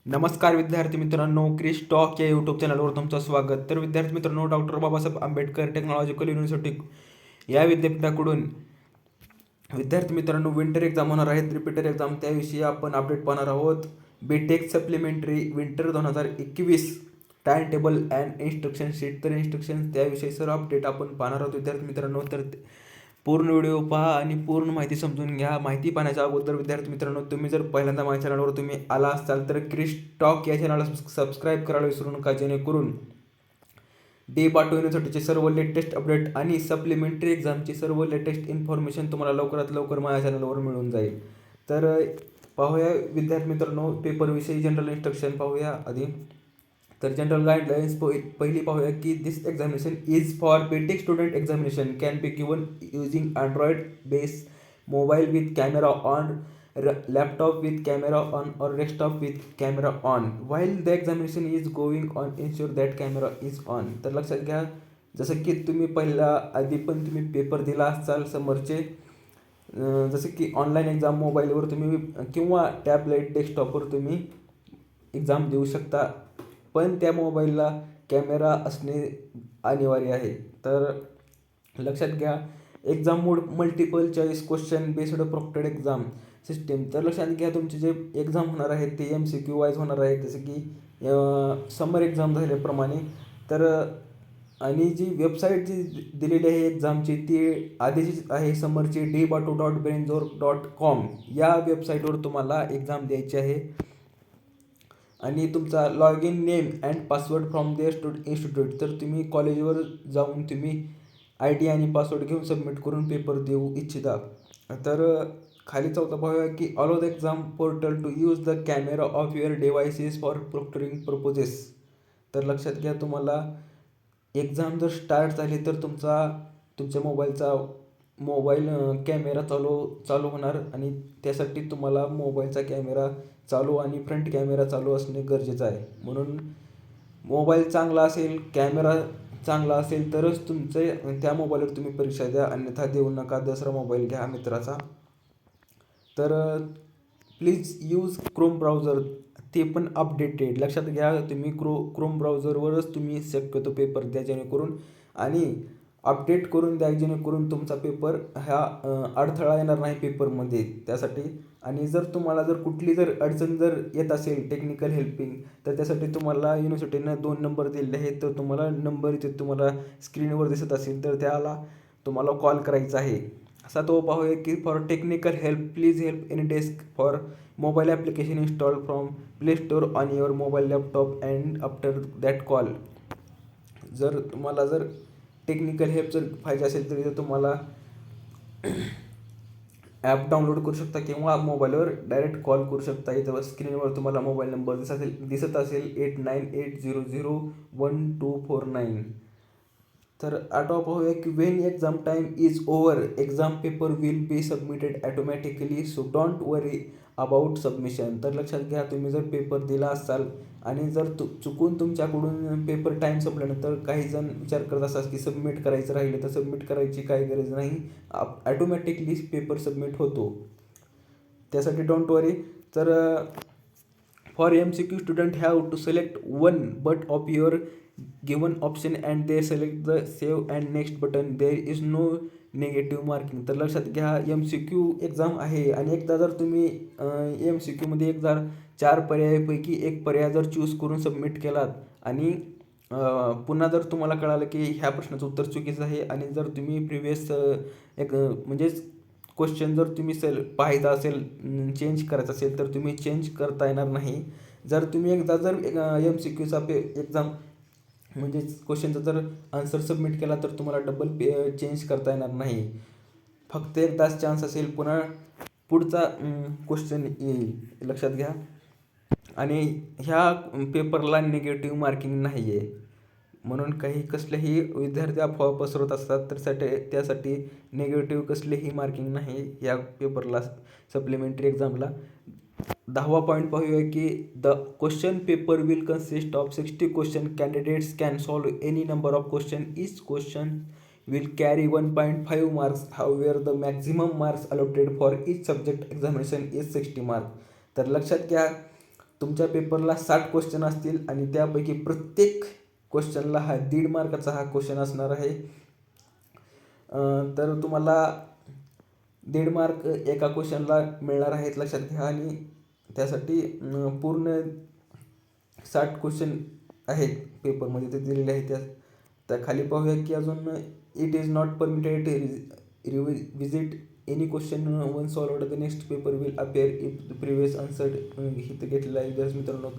नमस्कार विद्यार्थी मित्रांनो, क्रिस टॉक या यूट्यूब चॅनलवर तुमचं स्वागत. तर विद्यार्थी मित्रांनो, doctor Babasaheb Ambedkar technological university या विद्यापीठाकडून विद्यार्थी मित्रांनो विंटर एक्झाम होणार आहेत, रिपीटर एक्झाम, त्याविषयी आपण अपडेट पाहणार आहोत. B Tech supplementary winter 2021 time table and instruction sheet. तर इन्स्ट्रक्शन त्याविषयी सर्व अपडेट आपण पाहणार आहोत विद्यार्थी मित्रांनो. तर पूर्ण व्हिडिओ पहा आणि पूर्ण माहिती समजून घ्या. माहिती पाहण्याच्या अगोदर विद्यार्थी मित्रांनो, तुम्ही जर पहिल्यांदा माझ्या चॅनलवर तुम्ही आला असाल तर क्रिस टॉक या चॅनलला सबस्क्राईब करायला विसरू नका, जेणेकरून डे बाटो युनिव्हर्सिटीचे सर्व लेटेस्ट अपडेट आणि सप्लिमेंटरी एक्झामची सर्व लेटेस्ट इन्फॉर्मेशन तुम्हाला लवकरात लवकर माझ्या चॅनलवर मिळून जाईल. तर पाहूया विद्यार्थी मित्रांनो, पेपरविषयी जनरल इन्स्ट्रक्शन पाहूया आधी. तर जनरल गाईडलाईन्स पहिली पाहूया की this examination is for BTech student. Examination can be given using Android base mobile with camera on, laptop with camera on और desktop with camera on. While the examination is going on ensure that camera is on. तर लक्षात घ्या, जसं की तुम्ही पहिला आधी पण तुम्ही पेपर दिला असाल समोरचे, जसं की ऑनलाईन एक्झाम मोबाईलवर तुम्ही किंवा टॅबलेट डेस्कटॉपवर तुम्ही एक्झाम देऊ शकता, पण त्या मोबाईलला कॅमेरा असणे अनिवार्य आहे. तर लक्षात घ्या, exam mode multiple choice question based proctored exam system. तर लक्षात घ्या, तुमचे जे एक्झाम होणार आहेत ते MCQ वाईज होणार आहेत, जसं की समर एक्झाम झाल्याप्रमाणे. तर आणि जी वेबसाईट जी दिलेली आहे एक्झामची ती आधीचीच आहे समरची, dbato.brainzone.com या वेबसाईटवर तुम्हाला एक्झाम द्यायची आहे. आणि तुमचा log in name and password from their institute. तर तुम्ही कॉलेजवर जाऊन तुम्ही ID आणि पासवर्ड घेऊन सबमिट करून पेपर देऊ इच्छिता. तर खाली चौथा पाहूया की allow the exam portal to use the camera of your devices for proctoring purposes. तर लक्षात घ्या, तुम्हाला एक्झाम जर स्टार्ट झाली तर तुमच्या मोबाईल कॅमेरा चालू होणार, आणि त्यासाठी तुम्हाला मोबाईलचा कॅमेरा चालू आणि फ्रंट कॅमेरा चालू असणे गरजेचं आहे. म्हणून मोबाईल चांगला असेल, कॅमेरा चांगला असेल तरच त्या मोबाईलवर तुम्ही परीक्षा द्या, अन्यथा देऊ नका. दुसरा मोबाईल घ्या मित्राचा. तर प्लीज यूज क्रोम ब्राउझर, ते पण अपडेटेड. लक्षात घ्या, तुम्ही क्रोम ब्राउझरवरच तुम्ही शक्यतो पेपर द्या, जेणेकरून आणि अपडेट करून द्या, जेणेकरून तुमचा पेपर ह्या अडथळा येणार नाही पेपरमध्ये त्यासाठी. आणि जर तुम्हाला कुठली अडचण येत असेल टेक्निकल हेल्पिंग, तर त्यासाठी तुम्हाला युनिव्हर्सिटीनं 2 नंबर दिलेले आहेत. तर तुम्हाला नंबर इथे तुम्हाला स्क्रीनवर दिसत असेल तर त्याला तुम्हाला कॉल करायचा आहे. तो पाहूया की for technical help please help in desk for mobile application install from play store on your mobile laptop and after that call. तुम्हाला टेक्निकल हेल्प पाहिजे असेल तर इथं तुम्हाला ॲप डाउनलोड करू शकता किंवा मोबाईलवर डायरेक्ट कॉल करू शकता. इथं स्क्रीनवर तुम्हाला मोबाईल नंबर दिसत असेल 8980011249. तर आठवा पाहूया की Wien exam time is over exam paper will be submitted automatically, so don't worry about submission. तर लक्षात घ्या, तुम्ही जर पेपर दिला असाल आणि जर चुकून तुमच्याकडून पेपर टाईम संपल्यानंतर काही जण विचार करत असतात की सबमिट करायचं राहिलं, तर सबमिट करायची काही गरज नाही, ॲटोमॅटिकली पेपर सबमिट होतो. त्यासाठी डोंट वरी. तर for MCQ student have to select one but of your given option and they select the save and next button. There is no negative marking. तर लक्षात घ्या, MCQ एक्झाम आहे आणि एकदा जर तुम्ही MCQमध्ये एकदा 4 पर्यायापैकी एक पर्याय जर चूज करून सबमिट केलात आणि पुन्हा जर तुम्हाला कळालं की ह्या प्रश्नाचं उत्तर चुकीचं आहे आणि जर तुम्ही प्रिव्हियस म्हणजेच क्वेश्चन जर तुम्ही पाहायचा असेल, चेंज करायचं असेल, तर तुम्ही चेंज करता येणार नाही. जर तुम्ही एकदा MCQचा एक्झाम म्हणजेच क्वेश्चनचा जर आन्सर सबमिट केला तर तुम्हाला डबल चेंज करता येणार नाही. फक्त एकदाच चान्स असेल, पुन्हा पुढचा क्वेश्चन येईल, लक्षात घ्या. आणि ह्या पेपरला निगेटिव्ह मार्किंग नाही आहे, म्हणून कसलेही विद्यार्थी अफवा पसरवत असतात, तर त्यासाठी निगेटिव्ह कसलेही मार्किंग नाही या पेपरला, सप्लिमेंटरी एक्झामला. 10वा पॉईंट पाहूया की the question paper will consist of 60 question. Candidates can solve any number of question. Each question will carry 1.5 marks. However, the maximum marks allotted for each subject examination is 60 marks. तर लक्षात घ्या, तुमच्या पेपरला 60 question असतील आणि त्यापैकी प्रत्येक क्वेश्चनला 1.5 मार्काचा हा क्वेश्चन असणार आहे. तर तुम्हाला 1.5 मार्क एका क्वेश्चनला मिळणार आहेत, लक्षात घ्या. आणि त्यासाठी पूर्ण 60 क्वेश्चन आहेत पेपरमध्ये ते दिलेले आहेत. त्या खाली पाहूया की अजून it is not permitted revisit any question one solved the next paper will appear if the previous answered. इथं घेतलेलं आहे विद्यार्थी मित्रांनो.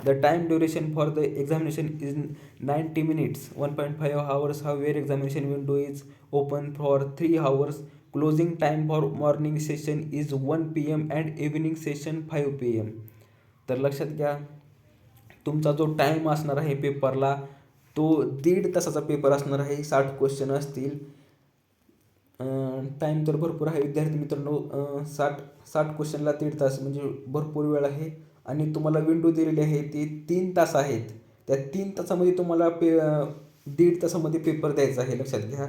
The time duration for the examination is 90 minutes 1.5 hours. However examination window is open for 3 hours. Closing time for morning session is 1 PM and evening session 5 PM. तर लक्षात घ्या, तुमचा जो टाईम असणार आहे पेपरला तो 1.5 तासाचा पेपर असणार आहे. 60 क्वेश्चन असतील. टाईम तर भरपूर आहे विद्यार्थी मित्रांनो. 60 क्वेश्चनला 1.5 तास म्हणजे भरपूर वेळ आहे. आणि तुम्हाला विंडो दिलेली आहे ती 3 तास आहेत. त्या 3 तासामध्ये तुम्हाला 1.5 तासामध्ये पेपर द्यायचा आहे, लक्षात घ्या.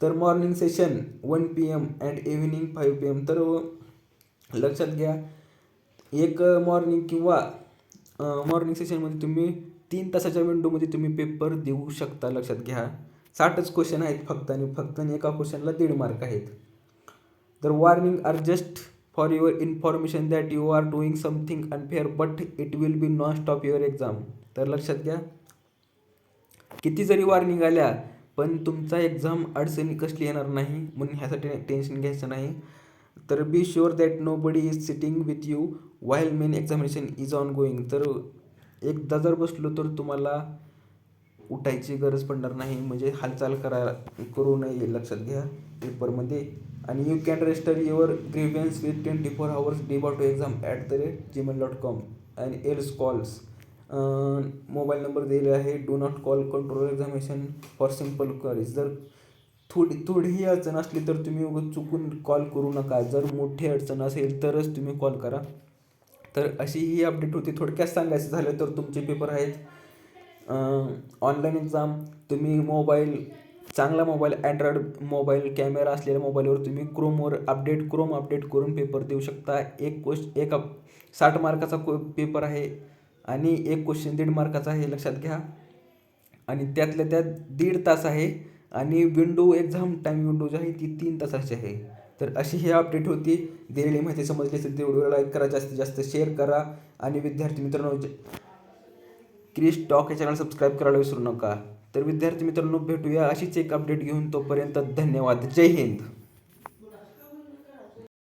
तर morning session 1 PM and evening 5 PM. तर लक्षात घ्या, एक मॉर्निंग किंवा मॉर्निंग सेशनमध्ये तुम्ही 3 तासाच्या विंडोमध्ये तुम्ही पेपर देऊ शकता, लक्षात घ्या. 60च क्वेश्चन आहेत फक्त आणि एका क्वेश्चनला 1.5 मार्क आहेत. तर warning are just for your information that you are doing something unfair but it will be non stop your exam. तर लक्षात घ्या, किती जरी वॉर्निंग आल्या पण तुमचा एक्झाम अडचणी कसली येणार नाही, म्हणून ह्यासाठी टेन्शन घ्यायचं नाही. तर be sure that nobody is sitting with you while main examination is ongoing. तर एकदा जर बसलो तर तुम्हाला उठायची गरज पडणार नाही, म्हणजे हालचाल करू नये, लक्षात घ्या पेपरमध्ये. आणि you can register your grievance with 24 hours deba2exam@gmail.com and else calls. Mobile number दिलेला आहे. Do not call control examination for simple queries. जर थोडीही अडचण असली तर तुम्ही चुकून कॉल करू नका. जर मोठी अडचण असेल तरच तुम्ही कॉल करा. तर अशी ही अपडेट होती. थोडक्यात सांगायचं झालं तर तुमचे पेपर आहेत ऑनलाईन एक्झाम. तुम्ही चांगला मोबाईल, अँड्रॉइड मोबाईल, कॅमेरा असलेल्या मोबाईलवर तुम्ही क्रोम अपडेट करून पेपर देऊ शकता. एक 60 मार्काचा पेपर आहे आणि एक क्वेश्चन 1.5 मार्काचा आहे, लक्षात घ्या. आणि त्यातल्या त्यात 1.5 तास आहे. आणि एक्झाम टाईम विंडो जी आहे ती 3 तासाची आहे. तर अशी ही अपडेट होती. दिलेली माहिती समजली असेल तर व्हिडिओला लाईक करा, जास्तीत जास्त शेअर करा. आणि विद्यार्थी मित्रांनो, क्रिश टॉक हे चॅनल सबस्क्राईब करायला विसरू नका. तर विद्यार्थी मित्रांनो, भेटूया अशीच एक अपडेट घेऊन. तोपर्यंत धन्यवाद. जय हिंद.